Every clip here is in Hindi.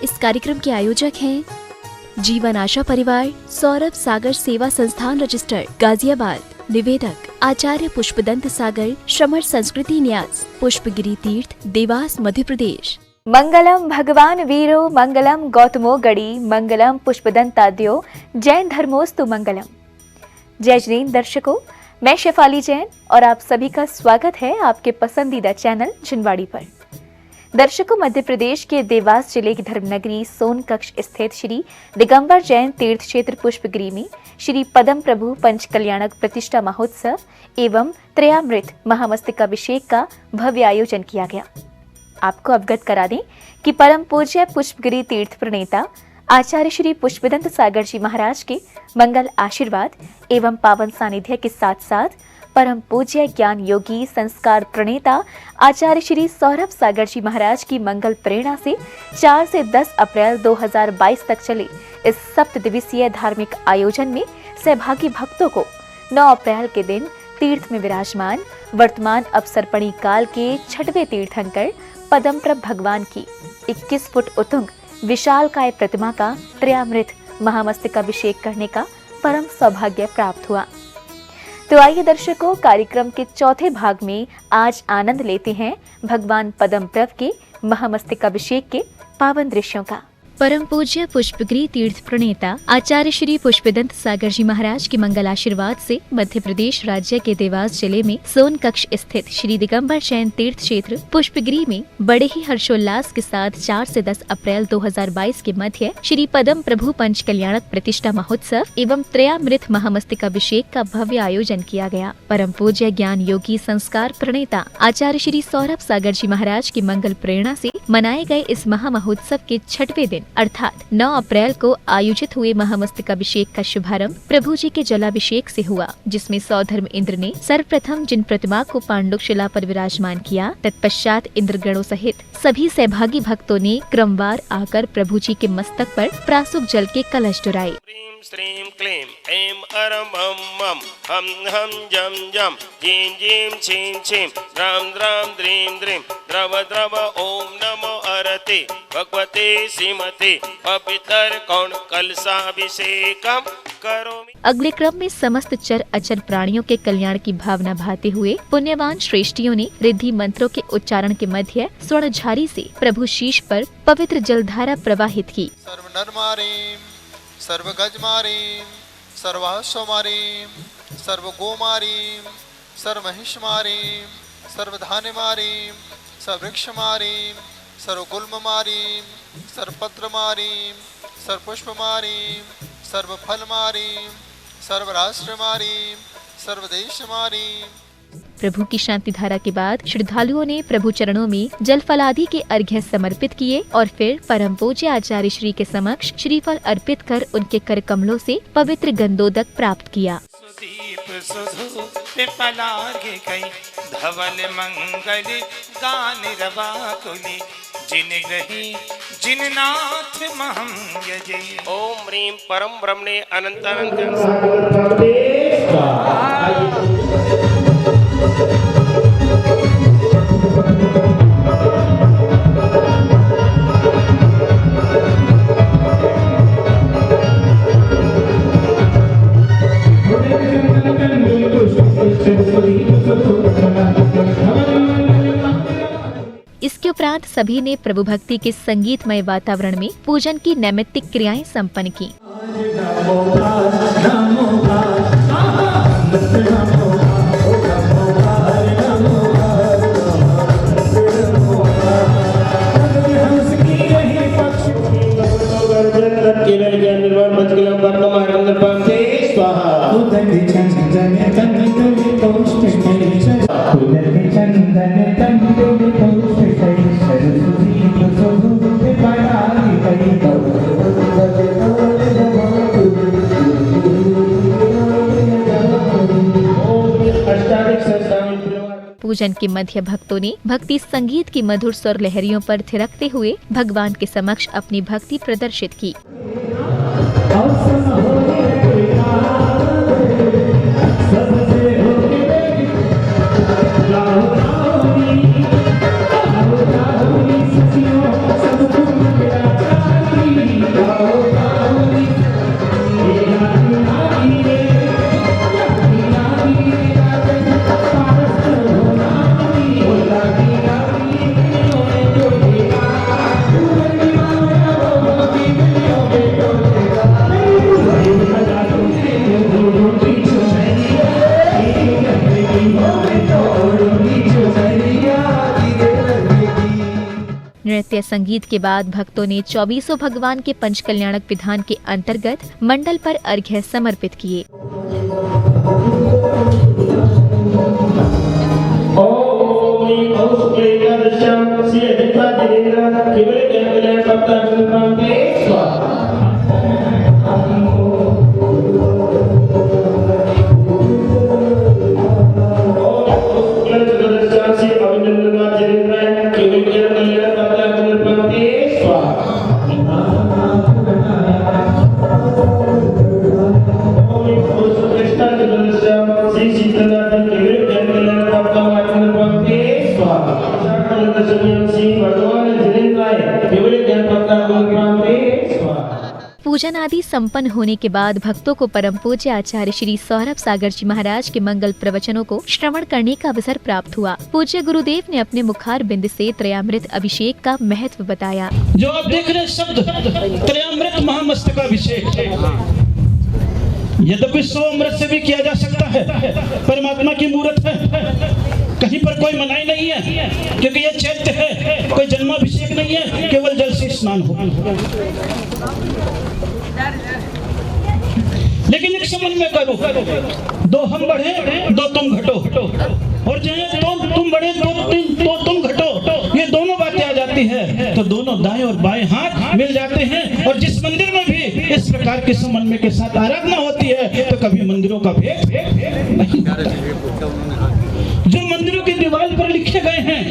इस कार्यक्रम के आयोजक हैं जीवन आशा परिवार, सौरभ सागर सेवा संस्थान रजिस्टर, गाजियाबाद। निवेदक आचार्य पुष्पदंत सागर, श्रमण संस्कृति न्यास, पुष्पगिरी तीर्थ, देवास, मध्य प्रदेश। मंगलम भगवान वीरो, मंगलम गौतमो गढ़ी, मंगलम पुष्पदंताद्यो, जैन धर्मोस्तु मंगलम। जय जैन दर्शकों, मैं शेफाली जैन और आप सभी का स्वागत है आपके पसंदीदा चैनल जिनवाड़ी पर। दर्शकों, मध्य प्रदेश के देवास जिले की धर्मनगरी सोनकक्ष स्थित श्री दिगंबर जैन तीर्थ क्षेत्र पुष्पगिरी में श्री पदम प्रभु पंच कल्याणक प्रतिष्ठा महोत्सव एवं त्रयामृत महामस्तकाभिषेक का भव्य आयोजन किया गया। आपको अवगत करा दें कि परम पूज्य पुष्पगिरी तीर्थ प्रणेता आचार्य श्री पुष्पदंत सागर जी महाराज के मंगल आशीर्वाद एवं पावन सानिध्य के साथ साथ परम पूज्य ज्ञान योगी संस्कार प्रणेता आचार्य श्री सौरभ सागर जी महाराज की मंगल प्रेरणा से 4 से 10 अप्रैल 2022 तक चले इस सप्त दिवसीय धार्मिक आयोजन में सहभागी भक्तों को 9 अप्रैल के दिन तीर्थ में विराजमान वर्तमान अवसर्पणी काल के 6वें तीर्थंकर पदमप्रभ भगवान की 21 फुट उतुंग विशालकाय प्रतिमा का त्रयामृत महामस्तकाभिषेक करने का परम सौभाग्य प्राप्त हुआ। तो आइए दर्शकों, कार्यक्रम के चौथे भाग में आज आनंद लेते हैं भगवान पदमप्रभ के महामस्तकाभिषेक के पावन दृश्यों का। परम पूज्य पुष्पगिरी तीर्थ प्रणेता आचार्य श्री पुष्पदंत सागर जी महाराज के मंगल आशीर्वाद से मध्य प्रदेश राज्य के देवास जिले में सोनकक्ष स्थित श्री दिगंबर जैन तीर्थ क्षेत्र पुष्पगिरी में बड़े ही हर्षोल्लास के साथ 4 से 10 अप्रैल 2022 के मध्य श्री पदम प्रभु पंच कल्याणक प्रतिष्ठा महोत्सव एवं त्रयामृत महामस्तकाभिषेक का भव्य आयोजन किया गया। परम पूज्य ज्ञान योगी संस्कार प्रणेता आचार्य श्री सौरभ सागर जी महाराज की मंगल प्रेरणा से मनाए गए इस महामहोत्सव के 6वें दिन अर्थात 9 अप्रैल को आयोजित हुए महामस्तकाभिषेक का शुभारंभ प्रभु जी के जलाभिषेक से हुआ, जिसमें सौधर्म इंद्र ने सर्वप्रथम जिन प्रतिमा को पांडुक शिला पर विराजमान किया, तत्पश्चात इंद्रगणों सहित सभी सहभागी भक्तों ने क्रमवार आकर प्रभु जी के मस्तक पर प्रासुक जल के कलश डुराए। श्रीं क्लीं ऐं अरं मं मं हम जम जम जीं जीं छीं छीं द्रां द्रां द्रीं द्रीं द्रव द्रव ओम नमो अरते भगवते श्रीमते पवित्र कौण कलशाभिषेकम करोमि। अगले क्रम में समस्त चर अचर प्राणियों के कल्याण की भावना भाते हुए पुण्यवान श्रेष्ठियों ने रिद्धि मंत्रों के उच्चारण के मध्य स्वर्ण झारी से प्रभु शीश पर पवित्र जलधारा प्रवाहित की। सर्व गजमारीं, सर्वाश्वमारीं, सर्व गोमारीं, सर्व महिषमारीं, सर्व धान्यमारीं, सर्व वृक्षमारीं, सर्व गुल्ममारीं, सर्व पत्रमारीं, सर्व पुष्पमारीं, सर्व फलमारीं, सर्व राष्ट्रमारीं, सर्व देशमारीं। प्रभु की शांति धारा के बाद श्रद्धालुओं ने प्रभु चरणों में जल फलादि के अर्घ्य समर्पित किए और फिर परम पूज्य आचार्य श्री के समक्ष श्रीफल अर्पित कर उनके कर कमलों से पवित्र गंधोदक प्राप्त किया। धवल मंगल गान रवाकुली जिन ग्रही जिननाथ महं यजय। ओम ह्रीं परम ब्रह्मणे अनंत अनंत। इसके उपरांत सभी ने प्रभु भक्ति के संगीतमय वातावरण में पूजन की नैमित्तिक क्रियाएं संपन्न की। पूजन के मध्य भक्तों ने भक्ति संगीत की मधुर स्वर लहरियों पर थिरकते हुए भगवान के समक्ष अपनी भक्ति प्रदर्शित की। वाद्य संगीत के बाद भक्तों ने 24 भगवान के पंचकल्याणक विधान के अंतर्गत मंडल पर अर्घ्य समर्पित किए। पूजन आदि संपन्न होने के बाद भक्तों को परम पूज्य आचार्य श्री सौरभ सागर जी महाराज के मंगल प्रवचनों को श्रवण करने का अवसर प्राप्त हुआ। पूज्य गुरुदेव ने अपने मुखार बिंद से त्रयामृत अभिषेक का महत्व बताया। जो आप देख रहे शब्द त्रयामृत महामस्तकाभिषेक, यद्यपि 100 अमृत से भी किया जा सकता है, परमात्मा की मूर्त है, कहीं पर कोई मनाही नहीं है, क्योंकि यह चैत्य है, कोई जन्माभिषेक नहीं है, केवल जल से स्नान हो। लेकिन एक समन्वय करो, 2 हम बढ़े 2 तुम घटो, और चाहे तुम बढ़े 2 तुम घटो, ये दोनों बातें आ जाती है तो दोनों दाएं और बाएं हाथ मिल जाते हैं। और जिस मंदिर में भी इस प्रकार के समन्वय के साथ आराधना होती है तो कभी मंदिरों का भेद नहीं। जो मंदिरों की दीवार पर लिखे गए हैं,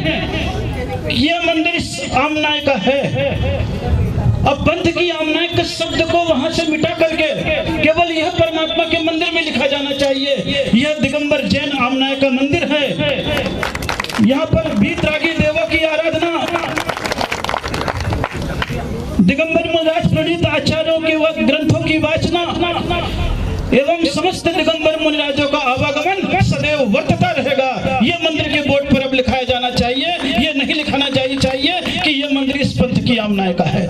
यह मंदिर इस आमनाय का है, अब पंथ की आमनाय के शब्द को वहां से मिटा करके केवल यह परमात्मा के मंदिर में लिखा जाना चाहिए। यह दिगंबर जैन आमनाय का मंदिर है। यहाँ पर वीतरागी देवों की आराधना, दिगंबर मुनिराज प्रणीत आचार्यों के ग्रंथों की वाचना एवं समस्त दिगंबर मुनिराजों का आवागमन सदैव वर्तता रहेगा। यह मंदिर के बोर्ड पर अब लिखाया जाना चाहिए। यह नहीं लिखाना चाहिए कि यह मंदिर इस पंथ की आमनाय का है।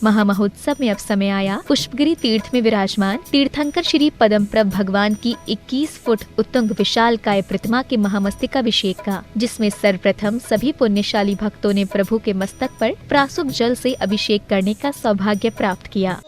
महामहोत्सव में अब समय आया पुष्पगिरी तीर्थ में विराजमान तीर्थंकर श्री पद्मप्रभ भगवान की 21 फुट उत्तुंग विशालकाय प्रतिमा के महामस्तकाभिषेक का, जिसमें सर्वप्रथम सभी पुण्यशाली भक्तों ने प्रभु के मस्तक पर प्रासुक जल से अभिषेक करने का सौभाग्य प्राप्त किया।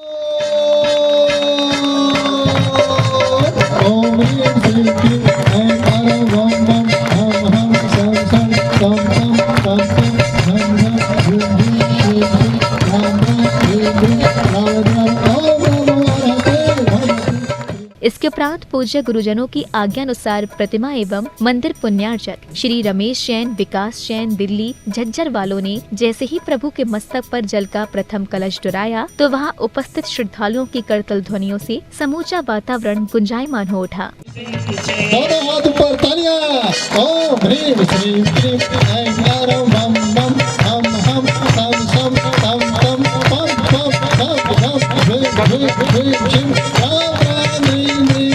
इसके उपरांत पूज्य गुरुजनों की आज्ञानुसार प्रतिमा एवं मंदिर पुण्यार्चक श्री रमेश जैन, विकास जैन, दिल्ली झज्जर वालों ने जैसे ही प्रभु के मस्तक पर जल का प्रथम कलश डुराया तो वहां उपस्थित श्रद्धालुओं की करतल ध्वनियों से समूचा वातावरण गुंजायमान हो उठा। दोनों हाथ ऊपर तालियां। ओम ह्रीं श्रीं क्लीं ऐं ह्रां वं वं हम सम सम तम तम पम पम धम धम ह्रीं ह्रीं ह्रीं शिं राम राम ह्रीं ह्रीं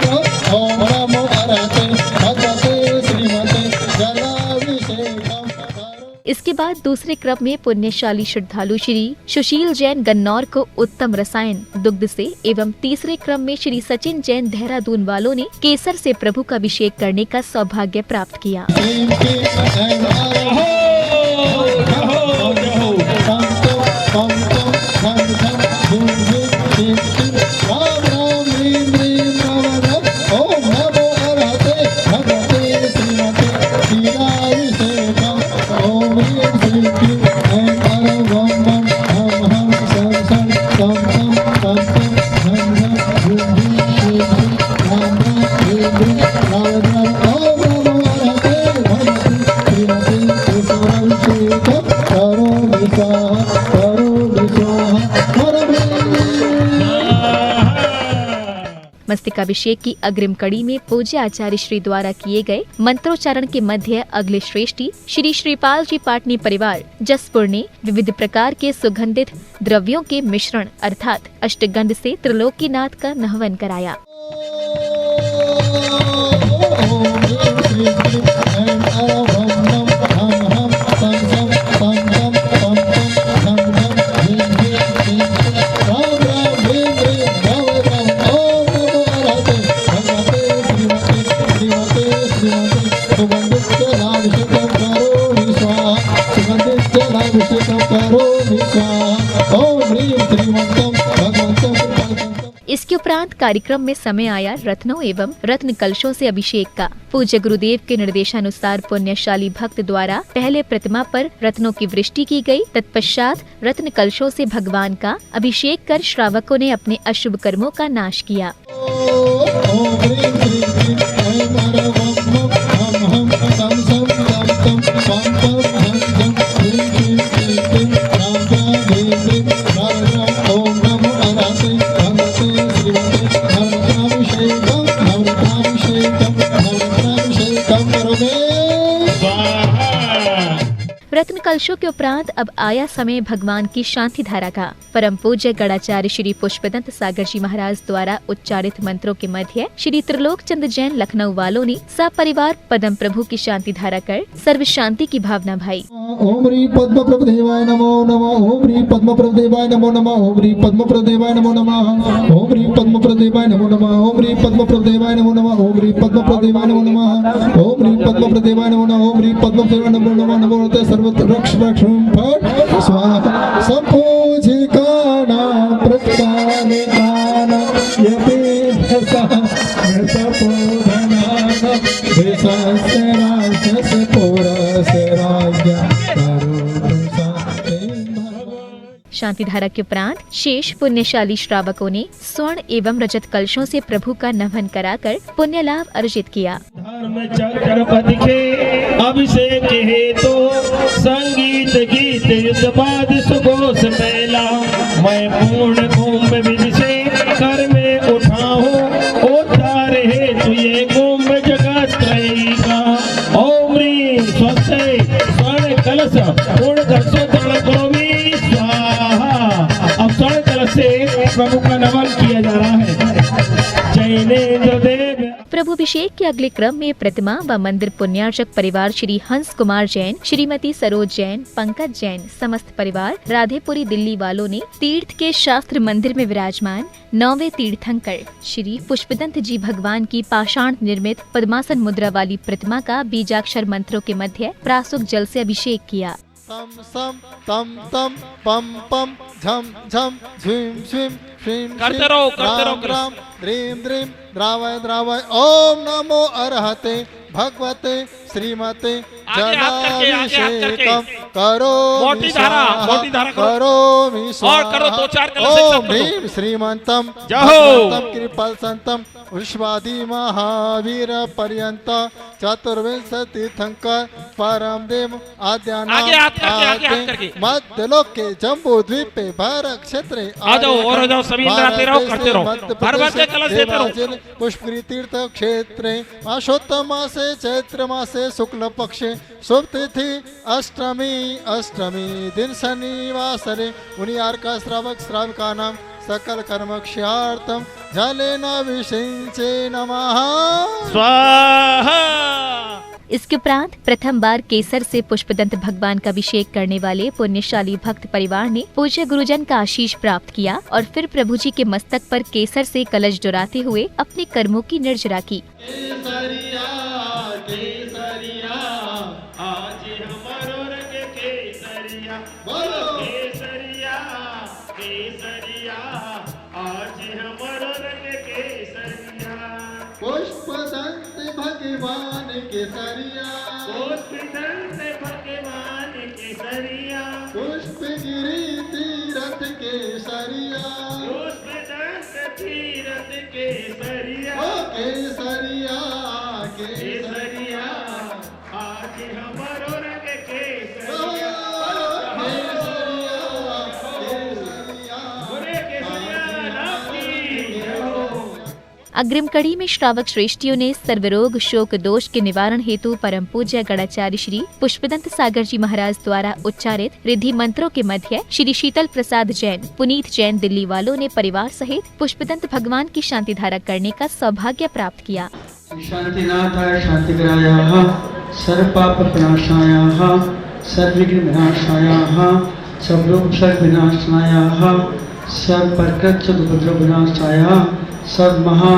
राम। ओम नमो अरहते भगवते श्रीमते जलाभिषेकम्। इसके बाद दूसरे क्रम में पुण्यशाली श्रद्धालु श्री सुशील जैन गन्नौर को उत्तम रसायन दुग्ध से एवं तीसरे क्रम में श्री सचिन जैन देहरादून वालों ने केसर से प्रभु का अभिषेक करने का सौभाग्य प्राप्त किया। मस्तकाभिषेक की अग्रिम कड़ी में पूज्य आचार्य श्री द्वारा किए गए मंत्रोच्चारण के मध्य अगले श्रेष्ठी श्री श्रीपाल जी पाटनी परिवार जसपुर ने विविध प्रकार के सुगंधित द्रव्यों के मिश्रण अर्थात अष्टगंध से त्रिलोकीनाथ का नहवन कराया। सुगंधित जलाभिषेकं करोमि स्वाहा। सुगंधित जलाभिषेकं सर्वाभिषेकं करोमि स्वाहा। ओम ह्रीं श्रीमन्तं भगवन्तं कृपालकं। इसके उपरांत कार्यक्रम में समय आया रत्नों एवं रत्न कलशों से अभिषेक का। पूज्य गुरुदेव के निर्देशानुसार पुण्यशाली भक्त द्वारा पहले प्रतिमा पर रत्नों की वृष्टि की गई। तत्पश्चात रत्न कलशों से भगवान का अभिषेक कर श्रावकों ने अपने अशुभ कर्मों का नाश किया। ओम ह्रीं श्रीं क्लीं ऐं हर वं हम हम सं सं तम तम पम पम हम हम ह्रीं क्लीं क्लीं क्लीं राम राम ह्रीं ह्रीं राम राम। ओम नमो अरहते भगवते श्रीमते नवरत्नाभिषेकं नवरत्नाभिषेकं नवरत्नाभिषेकं करोमि। रत्न कलशों के उपरांत अब आया समय भगवान की शांति धारा का। परम पूज्य गणाचार्य श्री पुष्पदंत सागर जी महाराज द्वारा उच्चारित मंत्रों के मध्य श्री त्रिलोक चंद जैन लखनऊ वालों ने सपरिवार पदम प्रभु की शांति धारा कर सर्व शांति की भावना भाई। ओम ह्रीं पद्मप्रभदेवाय नमो नमः। ओम ह्रीं पद्मप्रभदेवाय नमो नमः। ओम ह्रीं पद्मप्रभदेवाय नमो नमः। ओम ह्रीं पद्मप्रभदेवाय नमो नमः। ओम ह्रीं पद्मप्रभदेवाय नमो नमः। ओम ह्रीं पद्मप्रभदेवाय नमो नमः। ओम ह्रीं पद्मप्रभदेवाय नमो नमः। ओम ह्रीं पद्मप्रभदेवाय नमो नमः। नमो ते सर्वत्र रक्ष रक्षं फट स्वाहा। संपूजिकाना प्रत्यानिदान यपेधसा मृतपोधनान देशस्य राजस्य पुरस्य राज्ञा शांति धारा के उपरांत शेष पुण्यशाली श्रावकों ने स्वर्ण एवं रजत कलशों से प्रभु का नमन कराकर पुण्य लाभ अर्जित किया। धर्म चक्रपति के अभिषेक हेतु संगीत गीत युद्धपाद सुघोष मेला मैं पूर्ण कुंभ विधि से कर में उठाऊं उद्धार हेतु ये कुंभ जगत त्रयी का। ओम ह्रीं स्वस्ते स्वर्ण कलश पूर्ण कलशों करोमि स्वाहा। अब स्वर्ण कलश से प्रभु का नमन किया जा रहा है। जैनेन्द्र देव प्रभु अभिषेक के अगले क्रम में प्रतिमा व मंदिर पुण्यार्चक परिवार श्री हंस कुमार जैन, श्रीमती सरोज जैन, पंकज जैन समस्त परिवार राधेपुरी दिल्ली वालों ने तीर्थ के शास्त्र मंदिर में विराजमान 9वें तीर्थंकर श्री पुष्पदंत जी भगवान की पाषाण निर्मित पद्मासन मुद्रा वाली प्रतिमा का बीजाक्षर मंत्रों के मध्य प्रासुक जल से अभिषेक किया। सम सम तम तम पम पम झम झम झीम झीम श्रीम करते रहो राम राम द्रीम द्रीम द्रावय द्रावय। ओम नमो अरहते भगवते श्रीमते जलाभिषेकम करोमि स्वाहा करोमि स्वाहा। और करो दो चार कलश एक साथ ओम ह्रीं श्रीमंतम जहो। भगवंतम कृपाल संतम विश्वादि महावीर पर्यंत चतुर्विंशति तीर्थंकर परम देव आगे हाथ करके मध्यलोक के जम्बू द्वीप पे भारत क्षेत्र आ जाओ और हो जाओ सभी आते रहो करते रहो हर बार के कलश देते रहो। पुष्पगिरि तीर्थ क्षेत्रे मासोत्तम मासे चैत्र मासे शुक्ल पक्षे शुभ तिथि अष्टमी दिन शनिवासरे मुनियार का श्रावक श्राविका नाम सकल कर्म क्षयार्थम जलेन विषिंचे नमः स्वाहा। इसके उपरांत प्रथम बार केसर से पुष्पदंत भगवान का अभिषेक करने वाले पुण्यशाली भक्त परिवार ने पूज्य गुरुजन का आशीष प्राप्त किया और फिर प्रभु जी के मस्तक पर केसर से कलश डुराते हुए अपने कर्मों की निर्जरा की। केसरिया केसरिया आज हमारो रंग केसरिया बोलो केसरिया केसरिया आज हमारो रंग केसरिया। पुष्पदंत भगवान केसरिया पुष्पदंत भगवान केसरिया पुष्पगिरि तीरथ केसरिया पुष्पदंत तीरथ केसरिया ओ केसरिया केसरिया आज हमारो रंग केसरिया। अग्रिम कड़ी में श्रावक श्रेष्ठियों ने सर्वरोग शोक दोष के निवारण हेतु परम पूज्य गणाचार्य श्री पुष्पदंत सागर जी महाराज द्वारा उच्चारित रिद्धि मंत्रों के मध्य श्री शीतल प्रसाद जैन, पुनीत जैन दिल्ली वालों ने परिवार सहित पुष्पदंत भगवान की शांति धारा करने का सौभाग्य प्राप्त किया। शांतिनाथाय शांतिग्राह्याः सर्वपाप विनाशायाः सर्वविघ्न विनाशायाः सर्वरोग विनाशायाः सर्वप्रकृत उपद्रव विनाशायाः सर्व महा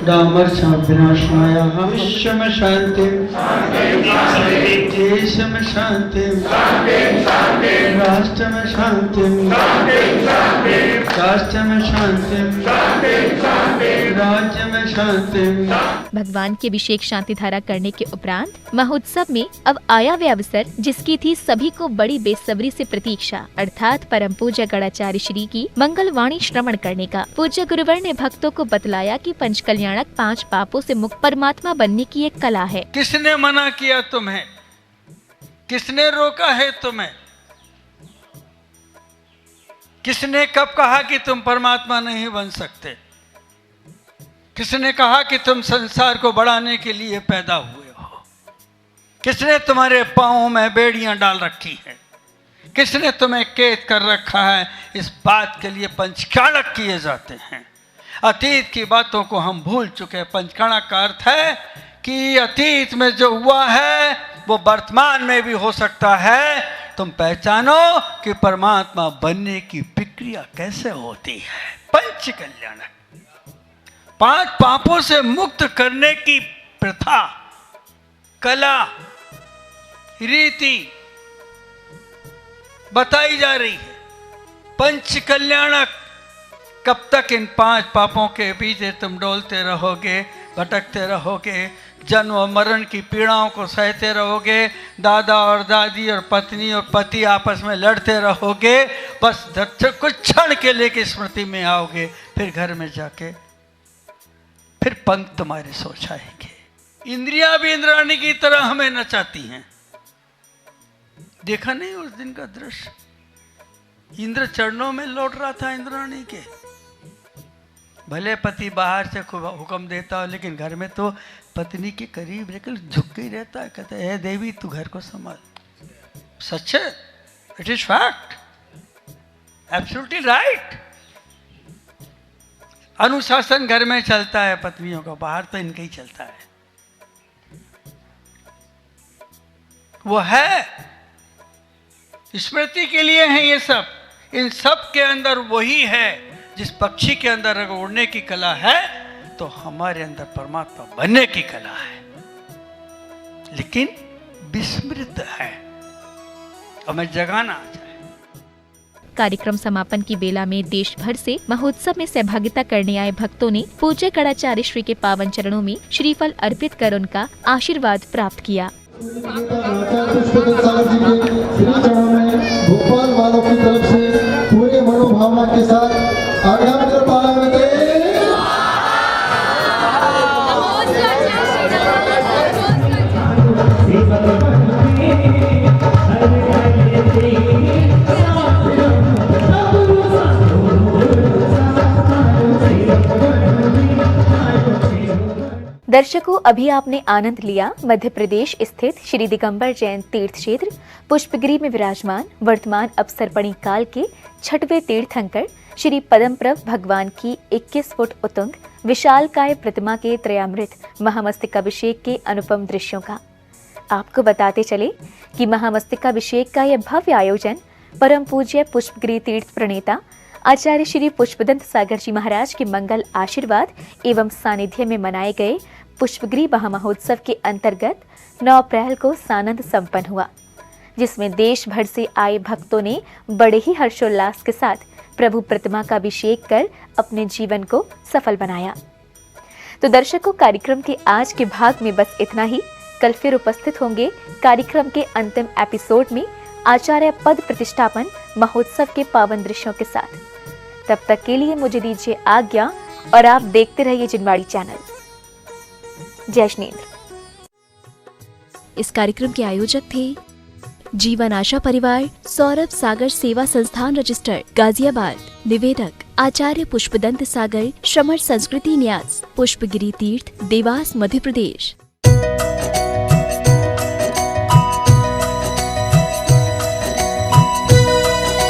डामर्षा विनाशाय विश्व शांति देश में शांति राष्ट्र में शांति राष्ट्र में शांति राज्य में शांति। भगवान के अभिषेक शांति धारा करने के उपरांत महोत्सव में अब आया वे अवसर जिसकी थी सभी को बड़ी बेसब्री से प्रतीक्षा, अर्थात परम पूज्य गणाचार्य श्री की मंगल वाणी श्रवण करने का। पूज्य गुरुवर ने भक्तों को बतलाया कि पंचकल्याणक 5 पापों से मुक्त परमात्मा बनने की एक कला है। किसने मना किया तुम्हें? किसने रोका है तुम्हें? किसने कब कहा कि तुम परमात्मा नहीं बन सकते? किसने कहा कि तुम संसार को बढ़ाने के लिए पैदा हुए हो? किसने तुम्हारे पांवों में बेड़ियां डाल रखी हैं? किसने तुम्हें कैद कर रखा है? इस बात के लिए पंचकल्याणक किए जाते हैं। अतीत की बातों को हम भूल चुके। पंचकल्याणक का अर्थ है कि अतीत में जो हुआ है वो वर्तमान में भी हो सकता है। तुम पहचानो कि परमात्मा बनने की प्रक्रिया कैसे होती है। पंचकल्याणक 5 पापों से मुक्त करने की प्रथा, कला, रीति बताई जा रही है। पंचकल्याणक कब तक इन 5 पापों के पीछे तुम डोलते रहोगे, भटकते रहोगे, जन्म और मरण की पीड़ाओं को सहते रहोगे, दादा और दादी और पत्नी और पति आपस में लड़ते रहोगे, बस कुछ क्षण के लिए की स्मृति में आओगे, फिर घर में जाके फिर पंख तुम्हारे सो जाएंगे। इंद्रियां भी इंद्राणी की तरह हमें नचाती हैं। देखा नहीं उस दिन का दृश्य? इंद्र चरणों में लौट रहा था इंद्राणी के। भले पति बाहर से हुक्म देता हो, लेकिन घर में तो पत्नी के करीब लेकिन झुक के ही रहता है। कहता है, देवी तू घर को संभाल। सच है, it is fact, absolutely right. अनुशासन घर में चलता है पत्नियों का, बाहर तो इनका ही चलता है। वो है स्मृति के लिए है ये सब। इन सब के अंदर वही है। जिस पक्षी के अंदर अगर उड़ने की कला है तो हमारे अंदर परमात्मा बनने की कला है, लेकिन विस्मृत है। हमें जगाना चाहिए। कार्यक्रम समापन की बेला में देश भर से महोत्सव में सहभागिता करने आए भक्तों ने पूज्य गणाचार्य श्री के पावन चरणों में श्रीफल अर्पित कर उनका आशीर्वाद प्राप्त किया। पुष्पदत्त सागर जी के श्री चरणों में भोपाल वालों की तरफ से पूरे मनोभावना के साथ आगामी दर्शकों, अभी आपने आनंद लिया मध्य प्रदेश स्थित श्री दिगंबर जैन तीर्थ क्षेत्र पुष्पगिरी में विराजमान वर्तमान अवसर्पणी काल के 6वें तीर्थंकर श्री पद्मप्रभ भगवान की 21 फुट उतुंग विशालकाय प्रतिमा के त्रयामृत महामस्तकाभिषेक के अनुपम दृश्यों का। आपको बताते चले कि महामस्तकाभिषेक का यह भव्य आयोजन परम पूज्य पुष्पगिरी तीर्थ प्रणेता आचार्य श्री पुष्पदंत सागर जी महाराज के मंगल आशीर्वाद एवं सानिध्य में मनाए गए पुष्पगिरी महामहोत्सव के अंतर्गत 9 अप्रैल को सानंद संपन्न हुआ, जिसमें देश भर से आए भक्तों ने बड़े ही हर्षोल्लास के साथ प्रभु प्रतिमा का अभिषेक कर अपने जीवन को सफल बनाया। तो दर्शकों, कार्यक्रम के आज के भाग में बस इतना ही। कल फिर उपस्थित होंगे कार्यक्रम के अंतिम एपिसोड में आचार्य पद प्रतिष्ठापन महोत्सव के पावन दृश्यों के साथ। तब तक के लिए मुझे दीजिए आज्ञा और आप देखते रहिए जिनवाड़ी चैनल। जय श्रीनेन्द्र। इस कार्यक्रम के आयोजक थे जीवन आशा परिवार, सौरभ सागर सेवा संस्थान रजिस्टर्ड, गाजियाबाद। निवेदक आचार्य पुष्पदंत सागर, श्रमण संस्कृति न्यास, पुष्पगिरी तीर्थ, देवास, मध्य प्रदेश।